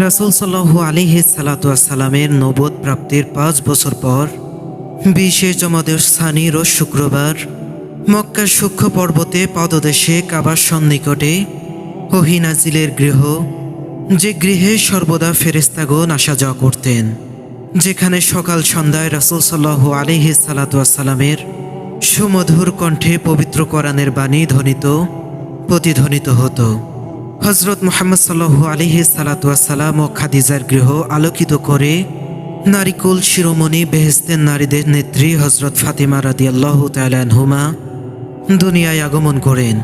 রাসূল সাল্লাল্লাহু আলাইহি সাল্লামের নবুয়ত প্রাপ্তির 5 বছর পর 20 জমাদেশ সানি রোজ শুক্রবার মক্কার সূক্ষ্ম পর্বতে পাদদেশে কাবার সন্নিকটে ওহী নাজিলের গৃহ, যে গৃহে সর্বদা ফেরেশতাগণ আসা যাওয়া করতেন, যেখানে সকাল সন্ধ্যায় রাসূল সাল্লাল্লাহু আলাইহি সাল্লামের সুমধুর কণ্ঠে পবিত্র কোরআনের বাণী প্রতিধ্বনিত হতো। হযরত মুহাম্মদ সাল্লাল্লাহু আলাইহি সাল্লাম ও খাদিজার গৃহ আলোকিত করে নারীকুল শিরোমণি বেহেশতের নারীদের নেত্রী হযরত ফাতিমা রাদিয়াল্লাহু তাআলা আনহুমা দুনিয়ায় আগমন করেন।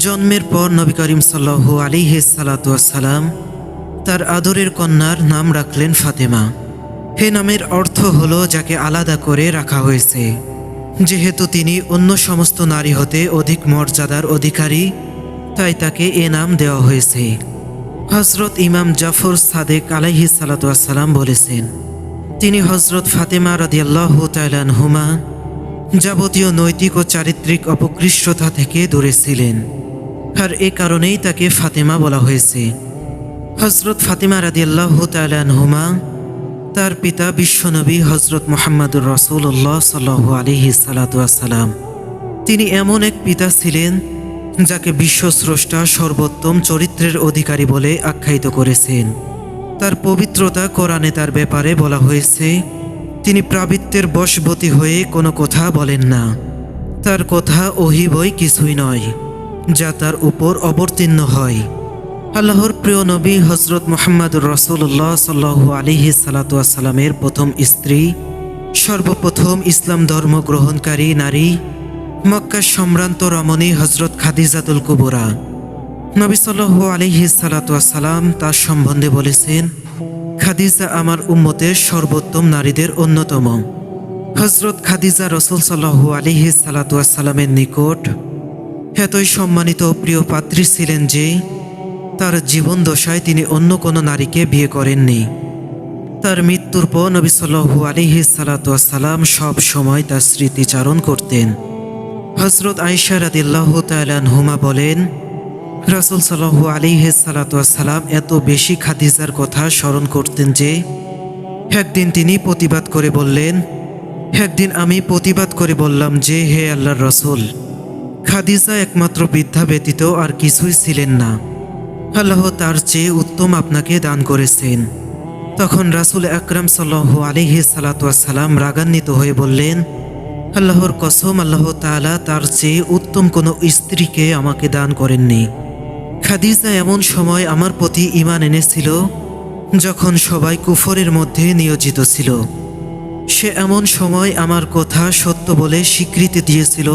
জন্মের পর নবী করিম সাল্লাল্লাহু আলাইহি সাল্লাম তার আদরের কন্যার নাম রাখলেন ফাতেমা। হে নামের অর্থ হলো যাকে আলাদা করে রাখা হয়েছে, যেহেতু তিনি অন্য সমস্ত নারী হতে অধিক মর্যাদার অধিকারী, তাই তাকে এ নাম দেওয়া হয়েছে। হযরত ইমাম জাফর সাদেক আলাইহিস সালাম বলেছেন, তিনি হযরত ফাতেমা রাদিয়াল্লাহু তাআলা আনহুমা যাবতীয় নৈতিক ও চারিত্রিক অপকৃষ্টতা থেকে দূরে ছিলেন, আর এ কারণেই তাকে ফাতেমা বলা হয়েছে। হযরত ফাতেমা রাদিয়াল্লাহু তাআলা আনহুমা তার পিতা বিশ্বনবী হযরত মুহাম্মদুর রাসূলুল্লাহ সাল্লাল্লাহু আলাইহি সাল্লাম, তিনি এমন এক পিতা ছিলেন যাকে বিশ্বস্রষ্টা সর্বোত্তম চরিত্রের অধিকারী বলে আখ্যায়িত করেছেন। তার পবিত্রতা কোরআনে তার ব্যাপারে বলা হয়েছে, তিনি প্রাবিত্যের বশবতী হয়ে কোনো কথা বলেন না, তার কথা ওহী বই কিছুই নয় যা তার উপর অবতীর্ণ হয়। আল্লাহর প্রিয় নবী হযরত মুহাম্মদুর রাসূলুল্লাহ সাল্লাল্লাহু আলাইহি সাল্লামের প্রথম স্ত্রী, সর্বপ্রথম ইসলাম ধর্ম গ্রহণকারী নারী, মক্কার সম্ভ্রান্ত রমণী হযরত খাদিজাতুল কুবরা। নবী সাল্লাল্লাহু আলাইহি সাল্লাম তার সম্বন্ধে বলেছেন, খাদিজা আমার উম্মতের সর্বোত্তম নারীদের অন্যতম। হযরত খাদিজা রাসূল সাল্লাল্লাহু আলাইহি সাল্লামের নিকট এতই সম্মানিত ও প্রিয় পাত্রী ছিলেন যে তার জীবন দশায় তিনি অন্য কোনো নারীকে বিয়ে করেননি। তার মৃত্যুর পর নবী সাল্লাল্লাহু আলাইহি সাল্লাম সব সময় তার স্মৃতিচারণ করতেন। হযরত আয়েশা রাদিয়াল্লাহু তাআলা আনহুমা বলেন, রাসূল সাল্লাল্লাহু আলাইহি সাল্লাম এত বেশি খাদিজার কথা স্মরণ করতেন যে একদিন আমি প্রতিবাদ করে বললাম যে, হে আল্লাহর রাসূল, খাদিজা একমাত্র বৃদ্ধা ব্যতীত আর কিছুই ছিলেন না, আল্লাহ তার চেয়ে উত্তম আপনাকে দান করেছেন। তখন রাসূল আকরাম সাল্লাল্লাহু আলাইহি সাল্লাম রাগান্বিত হয়ে বললেন, আল্লাহর কসম, আল্লাহ তাআলা তার চেয়ে উত্তম কোনো স্ত্রীকে আমাকে দান করেননি। খাদিজা এমন সময় আমার প্রতি ঈমান এনেছিল যখন সবাই কুফরের মধ্যে নিয়োজিত ছিল। সে এমন সময় আমার কথা সত্য বলে স্বীকৃতি দিয়েছিল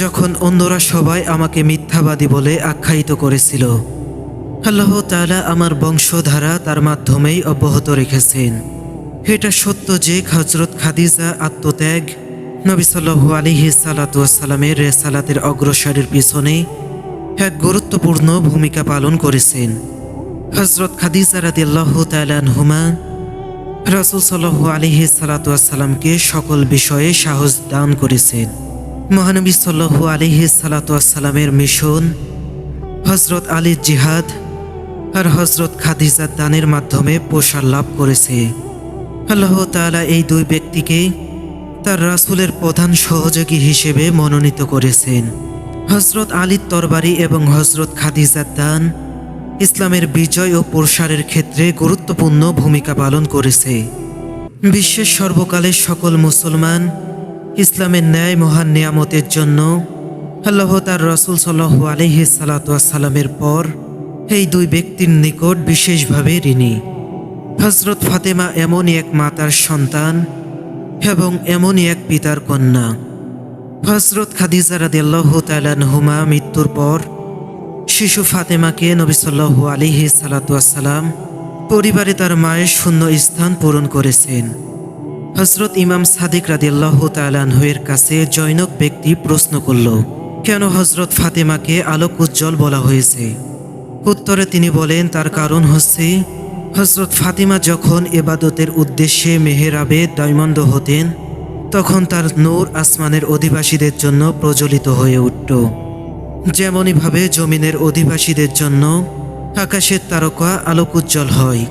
যখন অন্যরা সবাই আমাকে মিথ্যাবাদী বলে আখ্যায়িত করেছিল। আল্লাহ তাআলা আমার বংশধারা তার মাধ্যমেই অব্যাহত রেখেছেন। এটা সত্য যে হযরত খাদিজা আত্মত্যাগ, নবী সাল্লাল্লাহু আলাইহি সাল্লামের রিসালাতের অগ্রসরের পিছনে এক গুরুত্বপূর্ণ ভূমিকা পালন করেছেন। হযরত খাদিজা রাদিয়াল্লাহু তাআলা আনহুমা রাসূল সাল্লাল্লাহু আলাইহি সাল্লামকে সকল বিষয়ে সাহস দান করেছেন। মহানবী সাল্লাল্লাহু আলাইহি সাল্লামের মিশন, হযরত আলীর জিহাদ আর হযরত খাদিজার দানের মাধ্যমে প্রসার লাভ করেছে। আল্লাহ তাআলা এই দুই ব্যক্তিকে তার রাসূলের প্রধান সহযোগী হিসেবে মনোনীত করেছেন। হযরত আলীর তরবারি এবং হযরত খাদিজার দান ইসলামের বিজয় ও প্রসারের ক্ষেত্রে গুরুত্বপূর্ণ ভূমিকা পালন করেছে। বিশ্বের সর্বকালের সকল মুসলমান ইসলামের ন্যায় মহান নিয়ামতের জন্য আল্লাহ তার রাসূল সাল্লাল্লাহু আলাইহি সাল্লামের পর এই দুই ব্যক্তির নিকট বিশেষভাবে ঋণী। হযরত ফাতেমা এমনই এক মাতার সন্তান এবং এমনই এক পিতার কন্যা। হযরত খাদিজা রাদিয়াল্লাহু তাআলা আনহুমা মৃত্যুর পর শিশু ফাতেমাকে নবী সাল্লাল্লাহু আলাইহি সাল্লাম পরিবারে তার মায়ের শূন্য স্থান পূরণ করেছেন। হযরত ইমাম সাদিক রাদিয়াল্লাহু তাআলা আনহুর কাছে জনৈক ব্যক্তি প্রশ্ন করল, কেন হযরত ফাতেমাকে আলোক উজ্জ্বল বলা হয়েছে? উত্তরে তিনি বলেন, তার কারণ হচ্ছে হযরত ফাতিমা যখন ইবাদতের উদ্দেশ্যে মেহরাবে দৈমন্দ হতেন তখন তার নূর আসমানের অধিবাসীদের জন্য প্রজ্বলিত হয়ে উঠত, যেমনইভাবে জমিনের অধিবাসীদের জন্য আকাশের তারকা আলোক উজ্জ্বল হয়।